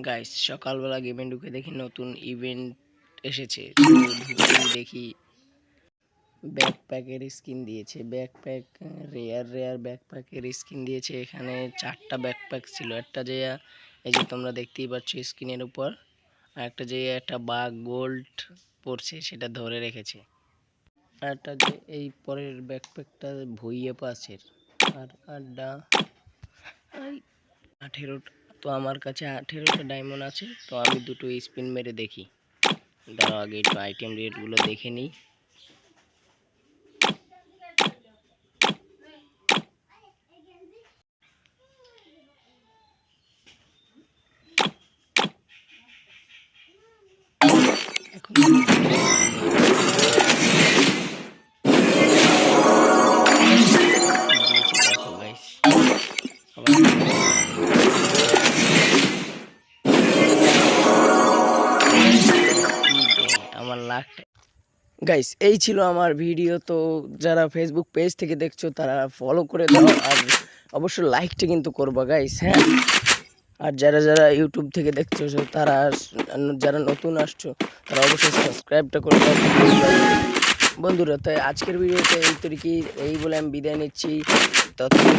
Guys সকালবেলা গেমে ঢুকে দেখি নতুন ইভেন্ট এসেছে। তো ঢুকেই দেখি ব্যাকপ্যাকের স্কিন দিয়েছে। ব্যাকপ্যাক রেয়ার ব্যাকপ্যাকের স্কিন দিয়েছে। এখানে 4টা ব্যাকপ্যাক ছিল। একটা যে এই যে তোমরা দেখতেই পাচ্ছ স্ক্রিনের উপর, আর একটা যে একটা বাঘ গোল্ড পড়ছে সেটা ধরে রেখেছে, আর একটা যে এই পরের ব্যাকপ্যাকটা ভুইয়ে পাশের। আর আড্ডা 18টা। তো আমার কাছে 18টা ডায়মন্ড আছে। তো আমি দুটো স্পিন মেরে দেখি। দাঁড়াও আগে একটু আইটেম রেটগুলো দেখে নিই। এখন দেখো গাইস, আমার লাখটা। গাইস এই ছিল আমার ভিডিও। তো যারা ফেসবুক পেজ থেকে দেখছো তারা ফলো করে দাও, আর অবশ্যই লাইকটা কিন্তু করবা গাইস, হ্যাঁ। আর যারা যারা ইউটিউব থেকে দেখছো তারা, যারা নতুন আসছো তারা অবশ্যই সাবস্ক্রাইবটা করে দাও বন্ধুরা। তাই আজকের ভিডিওতে এই তরিকি এই বলে আমি বিদায় নিচ্ছি। ততক্ষণ